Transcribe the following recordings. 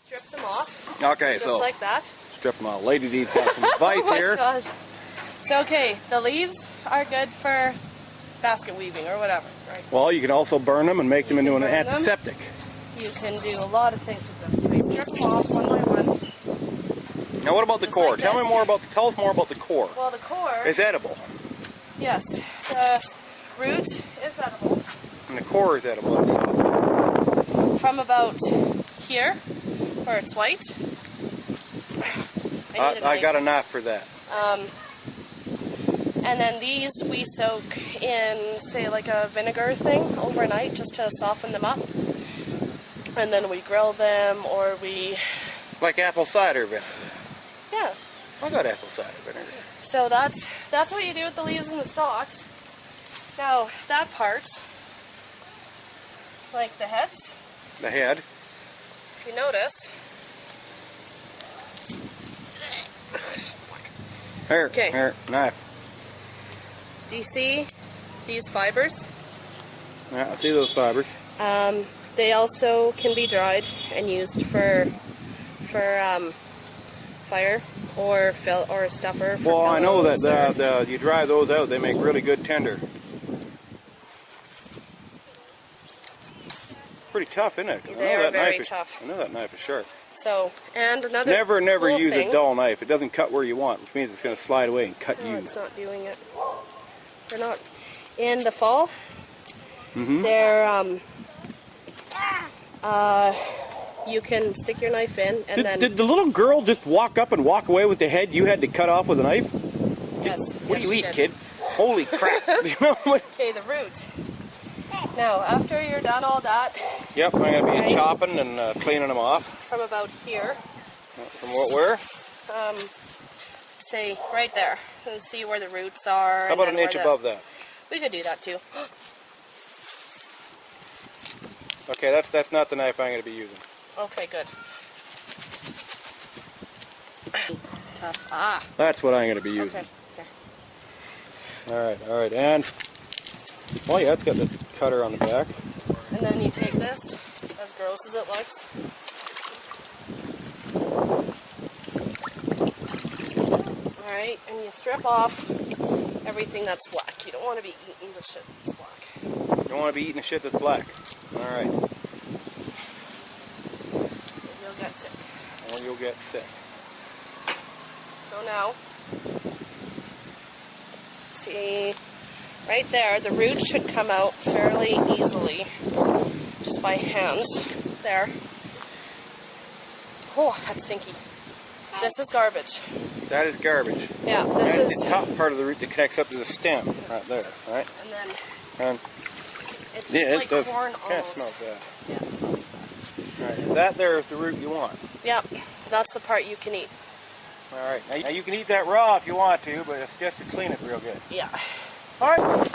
Strip them off. Okay, just so like that. strip them off. Lady D's got some advice Oh my here. gosh. So okay, the leaves are good for basket weaving or whatever, right? Well, you can also burn them and make them into an antiseptic. You can do a lot of things with them. So you strip them off one by one. Now, what about the core? Like Tell us more about the core. Well, the core. It's edible. Yes, the root is edible. And the core is edible. From about here, where it's white. I got a knife for that. And then these we soak in, say, like a vinegar thing overnight just to soften them up. And then we grill them, or we... Like apple cider vinegar. Yeah. I got apple cider vinegar. So that's what you do with the leaves and the stalks. Now, that part, like the heads. The head. If you notice... Here, Okay. here, knife. Do you see these fibers? Yeah, I see those fibers. They also can be dried and used for fire or a stuffer. For Well, I know pillows that you dry those out, they make really good tinder. Pretty tough, isn't it? They are very tough. I know that knife is sharp. So, and another Never cool use thing, a dull knife. It doesn't cut where you want, which means it's going to slide away and cut no, you. it's not doing it. They're not. In the fall, Mm-hmm. they're you can stick your knife in and then Did the little girl just walk up and walk away with the head you had to cut off with a knife? yes. What do you she eat, did. kid? Holy crap! You know what? Okay, the roots. Now, after you're done all that, Yep, I'm going to be Right. chopping and cleaning them off. from about here, From where? say right there, and see where the roots are. How about an inch above that? We could do that too. Okay, that's not the knife I'm going to be using. Okay, good. Tough. Ah. That's what I'm going to be using. Okay. Okay. All right, and oh yeah, it's got the cutter on the back. And then you take this, as gross as it looks. All right, and you strip off everything that's black. You don't want to be eating the shit that's black. You don't want to be eating the shit that's black. All right. You'll get sick. Or you'll get sick. So now, see, right there, the root should come out fairly easily, just by hand. There. Oh, that's stinky. This is garbage. That is garbage. Yeah, this That is is, the top part of the root that connects up to the stem, right there. Right. and then And it's just yeah, like it does corn kind of almost. smell bad. Yeah, it smells bad. All right. That there is the root you want. Yep, that's the part you can eat. All right. Now you can eat that raw if you want to, but it's just to clean it real good. Yeah. All right.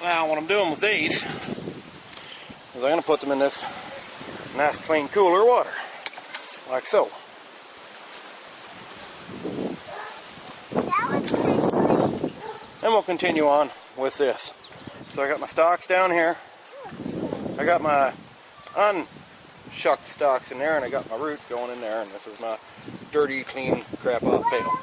Now what I'm doing with these is I'm going to put them in this nice clean cooler water, like so. Then we'll continue on with this. So I got my stalks down here. I got my unshucked stalks in there, and I got my roots going in there, and this is my dirty, clean, crap off pail.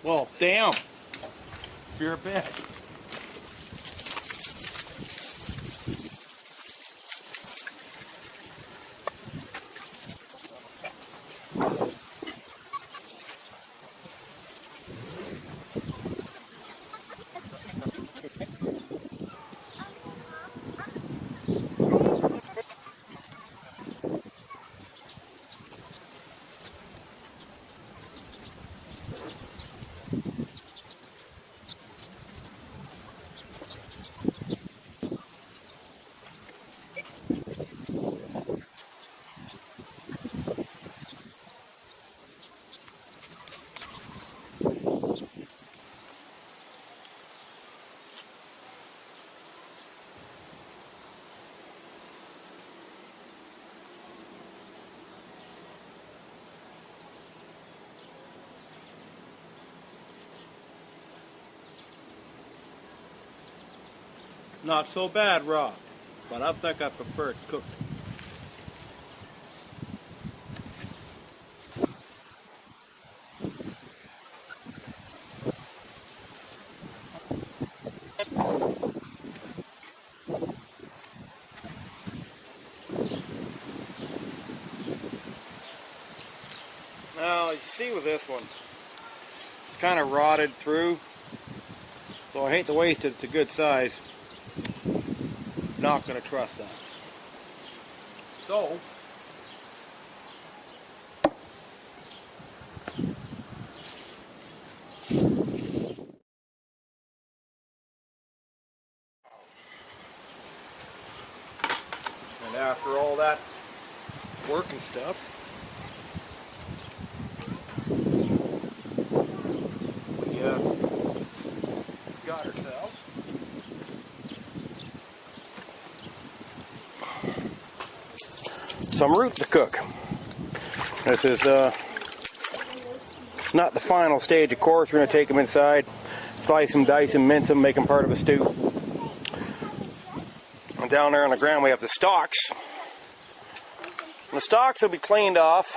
Well, damn. You're a bitch. Not so bad raw, but I think I prefer it cooked. Now, you see with this one, it's kind of rotted through, so I hate to waste it. It's a good size. Not going to trust that. So, and after all that work and stuff, we got ourselves some root to cook. This is not the final stage, of course. We're going to take them inside, slice them, dice them, mince them, make them part of a stew. And down there on the ground we have the stalks. And the stalks will be cleaned off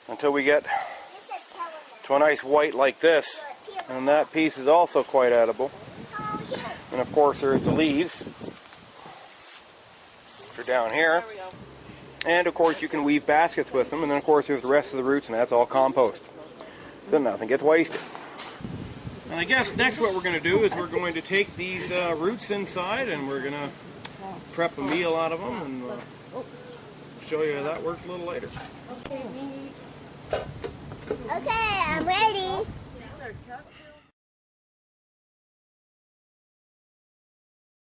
until we get to a nice white like this. And that piece is also quite edible. And of course there's the leaves, which are down here. There we go. And of course you can weave baskets with them, and then of course there's the rest of the roots, and that's all compost. So nothing gets wasted. And I guess next what we're going to do is we're going to take these roots inside and we're going to prep a meal out of them, and show you how that works a little later. Okay, I'm ready.